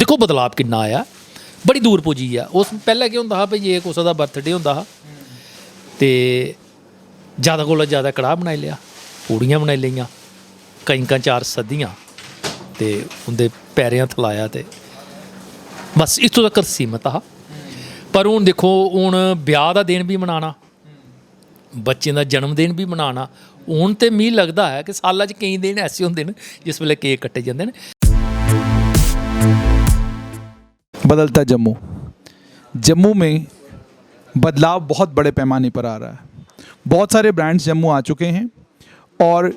देखो बदलाव किन्ना आया, बड़ी दूर पुजी है। उस पहले क्या होंदा हा भाई जे कुसै दा बर्थडे होंदा हा ते ज़्यादा कोला ज़्यादा कड़ाह बनाई लिया, पूड़ियां बनाई लियां, कंजकां 4 सद्दियां ते उंदे पैरें हत्थ लाया ते बस इत्थों तक सीमत हा। पर हुण देखो हुण ब्याह दा दिन भी मनाना, बच्चें दा जन्मदिन भी मनाना, हूँ तो मिगी लगता है कि साल च कई दिन ऐसे होंगे हैं जिस वेले केक कट्टे जाते हैं। बदलता जम्मू, जम्मू में बदलाव बहुत बड़े पैमाने पर आ रहा है। बहुत सारे ब्रांड्स जम्मू आ चुके हैं और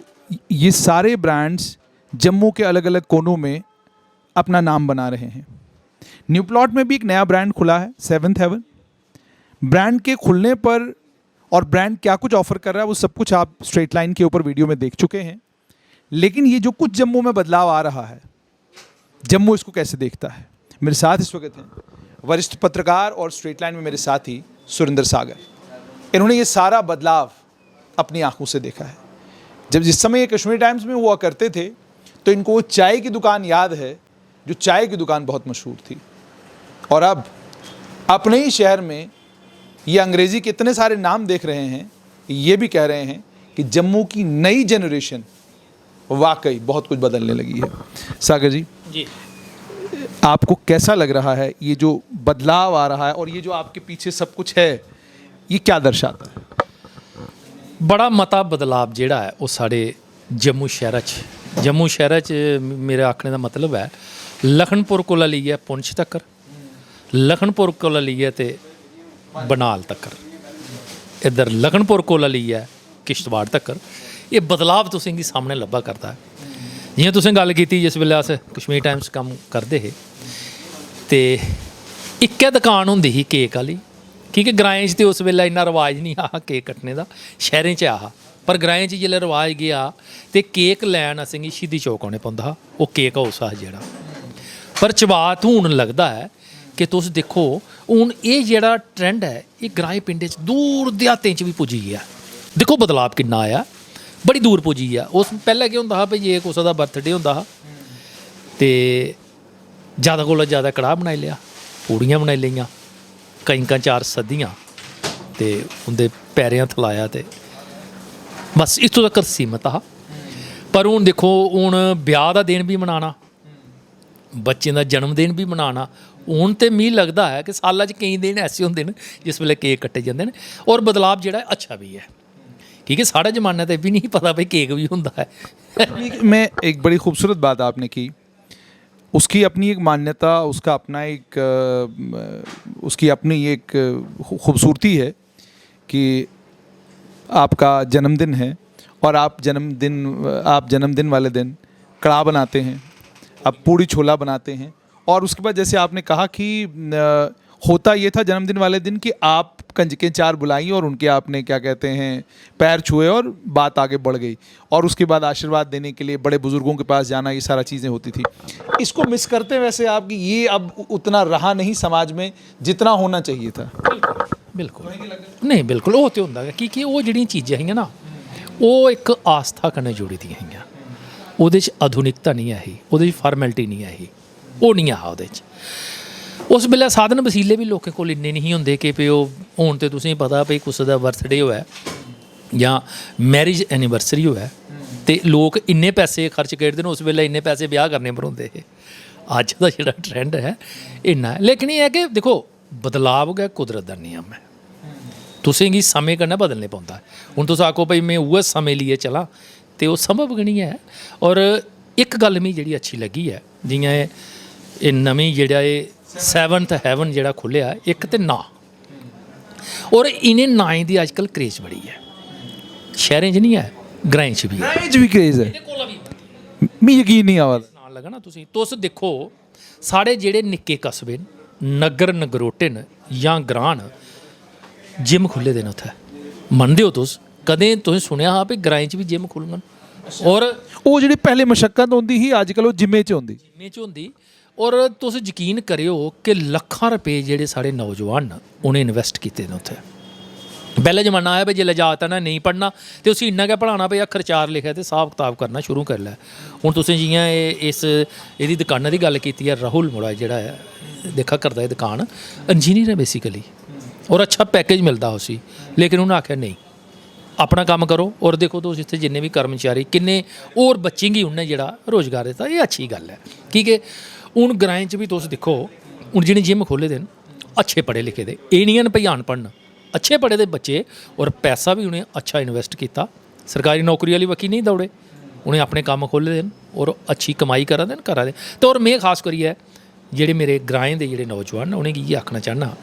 ये सारे ब्रांड्स जम्मू के अलग अलग कोनों में अपना नाम बना रहे हैं। न्यू प्लॉट में भी एक नया ब्रांड खुला है, 7th हेवन। ब्रांड के खुलने पर और ब्रांड क्या कुछ ऑफर कर रहा है वो सब कुछ आप स्ट्रेट लाइन के ऊपर वीडियो में देख चुके हैं। लेकिन ये जो कुछ जम्मू में बदलाव आ रहा है, जम्मू इसको कैसे देखता है? मेरे साथ इस वक्त हैं वरिष्ठ पत्रकार और स्ट्रेट लाइन में मेरे साथी सुरेंद्र सागर। इन्होंने ये सारा बदलाव अपनी आंखों से देखा है। जब जिस समय ये कश्मीर टाइम्स में हुआ करते थे तो इनको वो चाय की दुकान याद है, जो चाय की दुकान बहुत मशहूर थी। और अब अपने ही शहर में ये अंग्रेज़ी के इतने सारे नाम देख रहे हैं, ये भी कह रहे हैं कि जम्मू की नई जनरेशन वाकई बहुत कुछ बदलने लगी है। सागर जी, आपको कैसा लग रहा है ये जो बदलाव आ रहा है और ये जो आपके पीछे सब कुछ है, ये क्या दर्शाता है? बड़ा मता बदलाव जिहड़ा है वो साढ़े जम्मू शहर च मेरे आखने का मतलब है लखनपुर को लेइयै पुंछ तक, लखनपुर को लेइयै ते बनाल तक, इधर लखनपुर को लेइयै किश्तवाड़ तक, ये बदलाव तुसें गी सामने लब्भा करता है। जियां तुसें गल कीती जिस वेले अस कश्मीर टाइम्स कम्म करदे हे ते इक्कै दुकान होंदी ही केक वाली, क्योंकि ग्राएं च ते उस वेले इन्ना रवाज नहीं हा केक कट्टने का, शहरें च आ। पर ग्राएं च जिसलै रवाज गया ते केक लैन असेंगी शहीदी चौक आने पौंदा हा, वो केक हाउस हा जेह्ड़ा। पर चबात हून लगदा है कि तुस देखो हून ये जेह्ड़ा ट्रेंड है ये ग्राएं पिंडें च दूर देहातें च भी पुज्जी गया। देखो बदलाव किन्ना आया, बड़ी दूर पुज्जी गया। उस पहले क्या होंदा हा भाई जे कुसै दा बर्थडे होंदा हा ते ज़्यादा कोला ज़्यादा कड़ाह बनाई लिया, पूड़ियां बनाई लियां, कंजकां 4 सद्दियां ते उंदे पैरें हत्थ लाया ते बस इत्थों तक सीमत हा। पर हुण देखो हुण ब्याह दा दिन भी मनाना, बच्चें दा जन्मदिन भी मनाना, हूँ तो मिगी लगता है कि साल च कई दिन ऐसे होंगे हैं जिस वेले केक कट्टे जाते हैं। और बदलाव जो अच्छा भी है, क्योंकि साढ़े जमाने तो भी नहीं पता भाई केक भी होंदा है। मैं एक बड़ी खूबसूरत बात आपने की, उसकी अपनी एक मान्यता, उसका अपना एक उसकी अपनी एक खूबसूरती है कि आपका जन्मदिन है और आप जन्मदिन वाले दिन कड़ाह बनाते हैं, आप पूड़ी छोला बनाते हैं। और उसके बाद जैसे आपने कहा कि होता ये था जन्मदिन वाले दिन कि आप कंजकें 4 बुलाई और उनके आपने क्या कहते हैं पैर छुए और बात आगे बढ़ गई। और उसके बाद आशीर्वाद देने के लिए बड़े बुजुर्गों के पास जाना, ये सारा चीज़ें होती थी। इसको मिस करते हैं वैसे आप कि ये अब उतना रहा नहीं समाज में जितना होना चाहिए था? बिल्कुल नहीं, बिल्कुल वो तो होंदा है क्योंकि वो जिहड़ियां चीज़ां हियां ना वो एक आस्था कन्नै जुड़ी दियां हियां। ओहदे च आधुनिकता नहीं आई, ओहदे च फार्मैलिटी नहीं आई, वो नहीं आ ओहदे च। उस वेले साधन वसीले भी लोकें कोल इन्ने नहीं होंदे कि भाई हूँ तो तुसें पता भाई कुसै दा बर्थडे होऐ जां मैरिज एनिवर्सरी होऐ ते लोग इन्ने पैसे खर्च करदे न, उस वेले इन्ने पैसे ब्याह करने पर होंदे हे। अज्ज दा जेह्ड़ा ट्रेंड है इन्ना है। लेकिन ये है कि देखो बदलाव गै कुदरत दा नियम है, तुसें गी समें कन्नै बदलने पौंदा है। हुण तुस आखो भाई मैं उ'ऐ समें लिए चलां ते ओह् संभव गै नहीं है। और एक गल मिगी जेह्ड़ी अच्छी लगी है, जियां एह् नमीं जेह्ड़ा एह् 7th हेवन जेह्ड़ा खुल्लेआ, इक ते नां, और इनें नाएं दी अजकल क्रेज बड़ी है। शहरें च नहीं है, ग्राएं च भी है। ग्राएं च भी क्रेज है, मिगी यकीन नहीं आवा नां लगा ना तुस देखो साढ़े जेह्ड़े निक्के कस्बे न, नगर नगरोटे न जां ग्रां न, जिम खुल्ले दे न उत्थै। मनदे हो तुस? कदें तुसें सुनेआ हा भाई ग्राएं च भी जिम खुल्लङन? और वो जेह्ड़ी पहले मशक्कत होंदी ही अजकल वो जिम्मे च होंदी। और तुस यकीन करेओ कि लखां रुपए जेह्ड़े साढ़े नौजवान न उ'नें इन्वैस्ट कीते न उत्थै। पहले जमाना आया भाई जिसलै जागत ने नहीं पढ़ना तो उसी इन्ना गै पढ़ाना भाई अक्खर 4 लिखे तो हिसाब किताब करना शुरू कर लै। हुण तुसें जियां इस एह्दी दुकाना दी गल्ल कीती है, राहुल मुड़ा जेह्ड़ा है देखा करदा है दुकान, इंजीनियर है बेसिकली और अच्छा पैकेज मिलदा उसी, लेकिन उन्हें आखेआ नहीं अपना कम्म करो। और देखो तुस इत्थे जिन्ने भी कर्मचारी किन्ने होर बच्चें गी उन्नै जेह्ड़ा रोजगार दित्ता, एह् अच्छी गल्ल है। की के हुण ग्राएं च भी तुस दिक्खो हुण जि'नें जिम खोले दे न अच्छे पढ़े लिखे दे, एह् निं हैन भई अनपढ़, अच्छे पढ़े दे बच्चे और पैसा भी उन्हें अच्छा इन्वेस्ट किया, सरकारी नौकरी वाली बक्खी नहीं दौड़े, उन्हें अपने कम्म खोले दे और अच्छी कमाई करा दे करा दे। तो और मैं खास करियै जेह्ड़े मेरे ग्राएं दे जेह्ड़े नौजवान न उनेंगी इयै आखना चाहना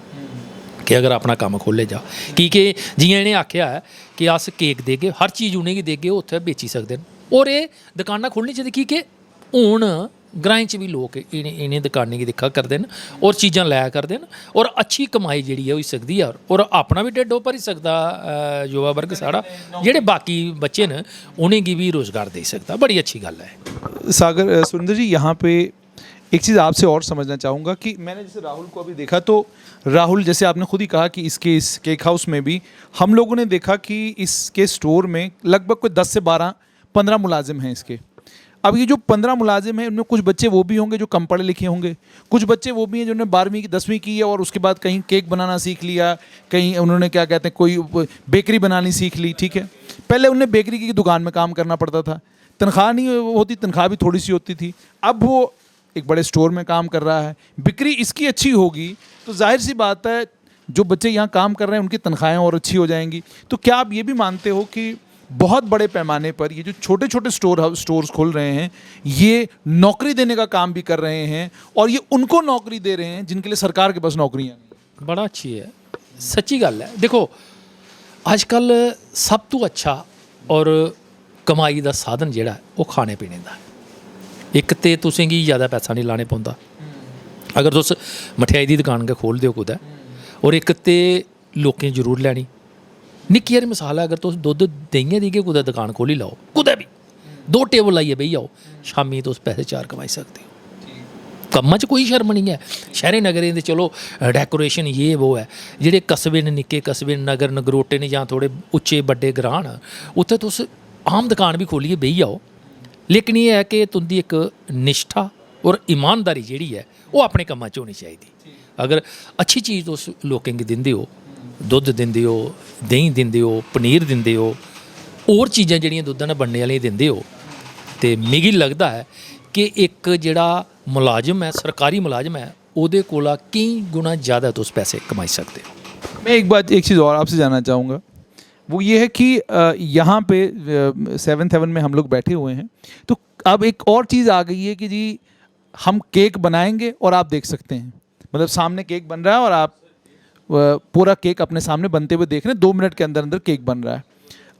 कि अगर अपना कम्म खोले जा, की के जियां इ'नें आखेआ है कि अस केक देगे, हर चीज़ उनेंगी देगे, ओह् उत्थै बेची सकदे न। और एह् दुकानां खोलनी चाहिदी की के हुण ग्राएं च भी लोग इन्हें दुकानें गी दिक्खा करदे न और चीज़ां लै करदे न और अच्छी कमाई जेह्ड़ी है होई सकदी है और अपना भी ढिड्ड भरी सकदा युवा वर्ग साढ़ा, जेह्ड़े बाकी बच्चे न उनेंगी भी रोज़गार दे सकदा। बड़ी अच्छी गल्ल है। सागर सुरेंद्र जी, यहाँ पे एक चीज़ आपसे और समझना चाहूँगा कि मैंने जैसे राहुल को अभी देखा, तो राहुल जैसे आपने खुद ही कहा कि इसके इस केक हाउस में भी हम लोगों ने देखा कि इसके स्टोर में लगभग कोई 10 से 12-15 मुलाजिम हैं इसके। अब ये जो 15 मुलाजिम हैं उनमें कुछ बच्चे वो भी होंगे जो कम पढ़े लिखे होंगे, कुछ बच्चे वो भी हैं जिन्होंने 12वीं की 10वीं की है और उसके बाद कहीं केक बनाना सीख लिया, कहीं उन्होंने क्या कहते हैं कोई बेकरी बनानी सीख ली। ठीक है, पहले उन्हें बेकरी की दुकान में काम करना पड़ता था, तनख्वाह नहीं होती, तनख्वाह भी थोड़ी सी होती थी। अब वो एक बड़े स्टोर में काम कर रहा है, बिक्री इसकी अच्छी होगी तो जाहिर सी बात है जो बच्चे यहाँ काम कर रहे हैं उनकी तनख्वाहें और अच्छी हो जाएंगी। तो क्या आप ये भी मानते हो कि बहुत बड़े पैमाने पर ये जो छोटे छोटे स्टोर्स खोल रहे हैं ये नौकरी देने का काम भी कर रहे हैं और ये उनको नौकरी दे रहे हैं जिनके लिए सरकार के पास नौकरियाँ नहीं? बड़ा अच्छी है, सच्ची गल है। देखो अजकल सब तो अच्छा और कमाई का साधन जेड़ा है वो खाने पीने का। एक तो तुसें गी ज़्यादा पैसा नहीं लाने पौंदा अगर तुस मठियाई की दुकान गै खोल दो कुदै, और एक तो लोकें जरूर लैनी। निक्की हारी मिसाल है, अगर तुस दुद्ध देइयै दी गै कुदै दुकान खोली लाओ, कुदै भी 2 टेबल लाइयै बेही जाओ, शामी तुस पैसे 4 कमाई सकते हो। कम्मा च कोई शर्म नहीं है। शहरें नगरें दे चलो डेकोरेशन ये वो है, जेह्ड़े कस्बे न, निक्के कस्बे नगर नगरोटे ने जां थोड़े उच्चे बड्डे ग्रां न, उत्थै तुस आम दुकान भी खोलियै बेही जाओ, लेकिन ये है कि तुंदी एक निष्ठा और ईमानदारी जेह्ड़ी है वो अपने कम्मा च होनी चाहिदी। अगर अच्छी चीज़ तुस लोकें गी दिंदे हो, दुद्ध दिंदे हो, देहीं दिंदे हो, पनीर दिंदे हो, होर चीज़ां जेह्ड़ियां दुद्धा ने बनने आह्लियां दिंदे हो, ते मिगी लगदा है कि एक जेह्ड़ा मुलाजम है, सरकारी मुलाजम है, ओह्दे कोला केईं गुना ज़्यादा तुस पैसे कमाई सकदे हो। मैं एक चीज़ और आपसे जानना चाहूँगा, वो ये है कि यहाँ पे 7th हेवन में हम लोग बैठे हुए हैं, तो अब एक और चीज़ आ गई है कि जी हम केक बनाएंगे और आप देख सकते हैं, मतलब सामने केक बन रहा है और आप पूरा केक अपने सामने बनते हुए देख रहे हैं, 2 मिनट के अंदर अंदर केक बन रहा है।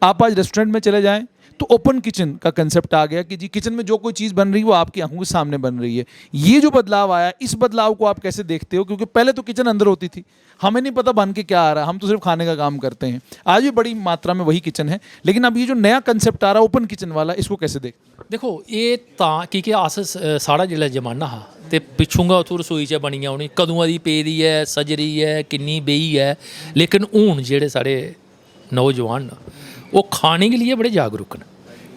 आप आज रेस्टोरेंट में चले जाएं तो ओपन किचन का कंसेप्ट आ गया कि जी किचन में जो कोई चीज़ बन रही है वो आपकी आंखों के सामने बन रही है। ये जो बदलाव आया, इस बदलाव को आप कैसे देखते हो? क्योंकि पहले तो किचन अंदर होती थी, हमें नहीं पता बन के क्या आ रहा है, हम तो सिर्फ खाने का काम करते हैं। आज भी बड़ी मात्रा में वही किचन है, लेकिन अब ये जो नया कंसेप्ट आ रहा है ओपन किचन वाला, इसको कैसे देखते हो? देखो ये तां कि अस साढ़ा जिसलै जमाना हा ते पिच्छों गै उत्थूं रसोई च बनियां उ'नें कदूं दी पेदी है, सजरी है, किन्नी बेही है। लेकिन हून जेह्ड़े साढ़े नौजवान न ओह् खाने के लिए बड़े जागरूक न।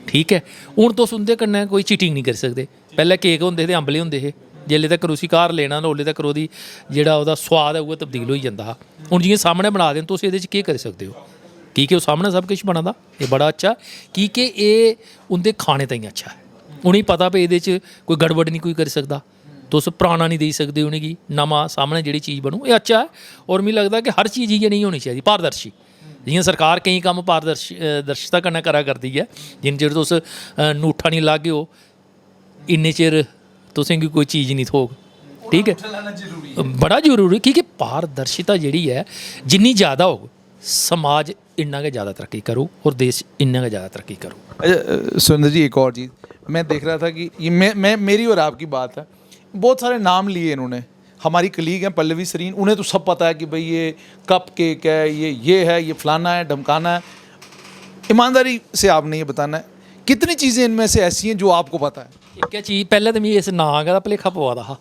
ठीक है, हून तुस उं'दे कन्नै कोई चीटिंग नहीं करी सकदे। पैह्लें केक होंदे हे ते अंबले होंदे हे, जेल्लै तक्कर उसी घर लेना ना ओल्ले तक्कर ओह्दी जेह्ड़ा ओह्दा सोआद है उ'ऐ तब्दील होई जंदा हा। हून जि'यां सामने बना दे न, तुस एह्दे च केह् करी सकदे हो? की के ओह् सामने सब किश बना दा, एह् बड़ा अच्छा, की के एह् उं'दे खाने ताईं अच्छा है। उ'नेंगी पता भाई एह्दे च कोई गड़बड़ नहीं कोई करी सकदा, तुस पराना नहीं देई सकदे उ'नेंगी, नमां सामने जेह्ड़ी चीज़ बनू एह् अच्छा है। और मिगी लगदा कि हर चीज़ इ'यै नेईं होनी चाहिदी, पारदर्शी। जियां सरकार केईं कम्म पारदर्शिता कन्नै करा करदी है, जिन्ने चिर तुस ङूठा नहीं लागे हो इन्ने चिर तुसेंगी कोई चीज़ नहीं थ्होग। ठीक है, बड़ा जरूरी, क्योंकि पारदर्शिता जेह्ड़ी है जिन्नी ज़्यादा होग समाज इन्ना गै ज़्यादा तरक्की करू और देश इन्ना गै ज़्यादा तरक्की करू। अच्छा सुरेंद्र जी, एक और चीज़ मैं देख रहा था कि ये मैं मेरी और आपकी बात है, बहुत सारे नाम लिए इन्होंने, हमारी कलीग हैं पल्लवी सरीन, उन्हें तो सब पता है कि भाई ये कप केक है, ये है, ये फलाना है, ढमकाना है। ईमानदारी से आपने ये बताना है कितनी चीज़ें इनमें से ऐसी हैं जो आपको पता है? एक चीज़ पैह्लें तो मिगी इस नां दा भलेखा पवा दा हा,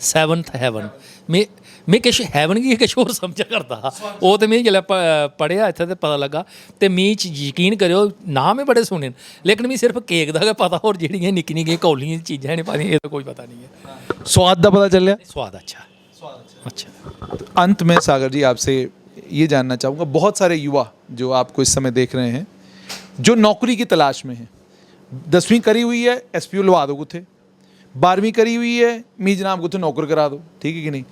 7th ਹੈਵਨ ਮੈਂ किश हैवन गी किश होर समझा करदा हा ओह् ते में जेल्लै पढ़ेआ इत्थै ते पता लगा ते मी यकीन करेओ नाम ही बड़े सुने न लेकिन मी सिर्फ केक दा गै पता होर जेह्ड़ियां निक्की निक्कियां कौलियां चीज़ां नहीं पता एह्दा कोई पता नहीं है स्वाद का पता चल गया। स्वाद अच्छा तो अंत में सागर जी आपसे ये जानना चाहूँगा, बहुत सारे युवा जो आपको इस समय देख रहे हैं जो नौकरी की तलाश में हैं, 10वीं करी हुई है SPO लवा दो कुथे, 12वीं करी हुई है मी जनाब कुथे नौकर करा दो, ठीक है कि नहीं,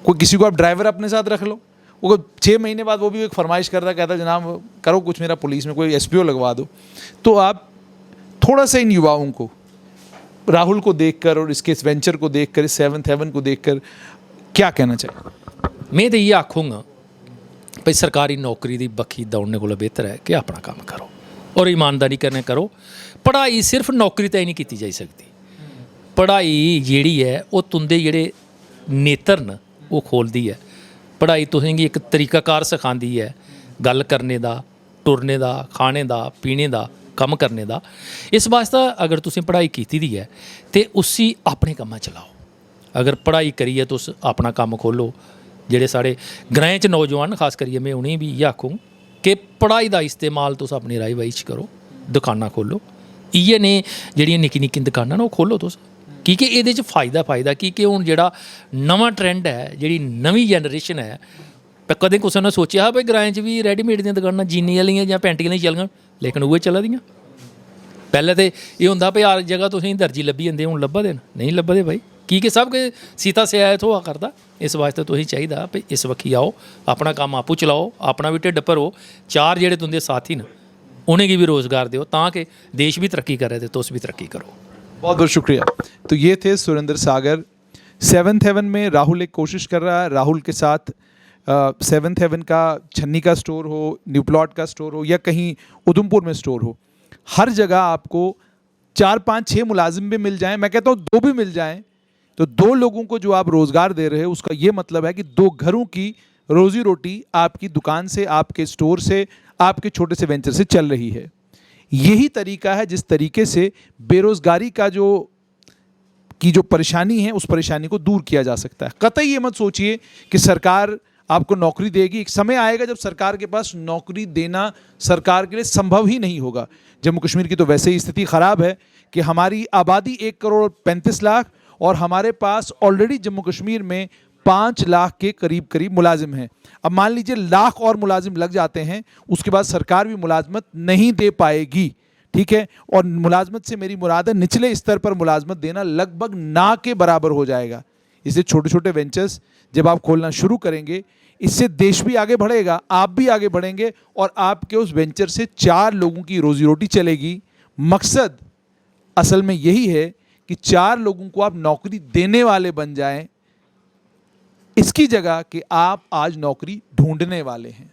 कोई किसी को आप ड्राइवर अपने साथ रख लो, वो 6 महीने बाद वो भी एक फरमाइश करता कहता जनाब करो कुछ मेरा पुलिस में कोई SPO लगवा दो। तो आप थोड़ा सा इन युवाओं को, राहुल को देखकर और इसके इस वेंचर को देखकर, इस 7th हेवन को देखकर क्या कहना चाहिए? मैं तो ये आखूँगा भाई सरकारी नौकरी की बक्खी दौड़ने को बेहतर है कि अपना काम करो और ईमानदारी करने करो। पढ़ाई सिर्फ नौकरी तय नहीं की जा सकती, पढ़ाई जिहड़ी है वो तुंदे जिहड़े नेत्र न वो खोलती है। पढ़ाई तुसेंगी एक तरीकाकार सिखाती है गल करने का, टुरने का, खाने का, पीने का, कम करने का। इस वास्ते अगर तुसें पढ़ाई की दी है तो उसी अपने कम्मा चलाओ। अगर पढ़ाई करिए तुस अपना कम खोलो। जेह्ड़े साढ़े ग्राएं च नौजवान खास करिए मैं उनेंगी भी इयै आखूँ कि पढ़ाई का इस्तेमाल तुस अपनी राही बाही च करो, दुकानां खोलो। इयै ने जेह्ड़ियां निक्की निक्की दुकानां न ओह् खोलो तुस, क्योंकि ये फायदा क्योंकि हुण जेह्ड़ा नवां ट्रेंड है, जिहड़ी नवीं जनरेशन है, कदें कुसै ने सोचेआ भाई ग्राएं च भी रेडीमेड दियां दुकानां जीनी आह्लियां जां पैंटी आह्लियां चलङन, लेकिन उ'ऐ चला दियां। पैह्लें ते एह् होंदा भाई हर जगह तुसेंगी दर्जी लब्भी जंदे, हुण लब्भा दे नहीं लब्भदे भाई, क्योंकि सब किश सीता सियायत होआ करदा। इस वास्ते तुसें चाहिदा भाई इस बक्खी आओ, अपना कम्म आपूं चलाओ, अपना भी ढिड्ड भरो, 4 जेह्ड़े तुंदे साथी न उनेंगी भी रोज़गार दिओ तां कि देश भी तरक्की करे ते तुस भी तरक्की करो। बहुत बहुत शुक्रिया। तो ये थे सुरेंद्र सागर। 7th हेवन में राहुल एक कोशिश कर रहा है, राहुल के साथ 7th हेवन का छन्नी का स्टोर हो, न्यू प्लॉट का स्टोर हो या कहीं उधमपुर में स्टोर हो, हर जगह आपको 4 5 6 मुलाजिम भी मिल जाएं, मैं कहता हूँ 2 भी मिल जाएं, तो 2 लोगों को जो आप रोज़गार दे रहे हैं उसका ये मतलब है कि 2 घरों की रोज़ी रोटी आपकी दुकान से, आपके स्टोर से, आपके छोटे से वेंचर से चल रही है। यही तरीका है जिस तरीके से बेरोज़गारी का जो परेशानी है उस परेशानी को दूर किया जा सकता है। कतई ये मत सोचिए कि सरकार आपको नौकरी देगी। एक समय आएगा जब सरकार के पास नौकरी देना सरकार के लिए संभव ही नहीं होगा। जम्मू कश्मीर की तो वैसे ही स्थिति ख़राब है कि हमारी आबादी 1 करोड़ 35 लाख और हमारे पास ऑलरेडी जम्मू कश्मीर में 5 लाख के करीब करीब मुलाजिम हैं। अब मान लीजिए लाख और मुलाजिम लग जाते हैं, उसके बाद सरकार भी मुलाजमत नहीं दे पाएगी, ठीक है। और मुलाजमत से मेरी मुराद है निचले स्तर पर मुलाजमत देना लगभग ना के बराबर हो जाएगा। इससे छोटे छोटे वेंचर्स जब आप खोलना शुरू करेंगे, इससे देश भी आगे बढ़ेगा, आप भी आगे बढ़ेंगे और आपके उस वेंचर से 4 लोगों की रोजी रोटी चलेगी। मकसद असल में यही है कि 4 लोगों को आप नौकरी देने वाले बन जाएं, इसकी जगह कि आप आज नौकरी ढूंढने वाले हैं।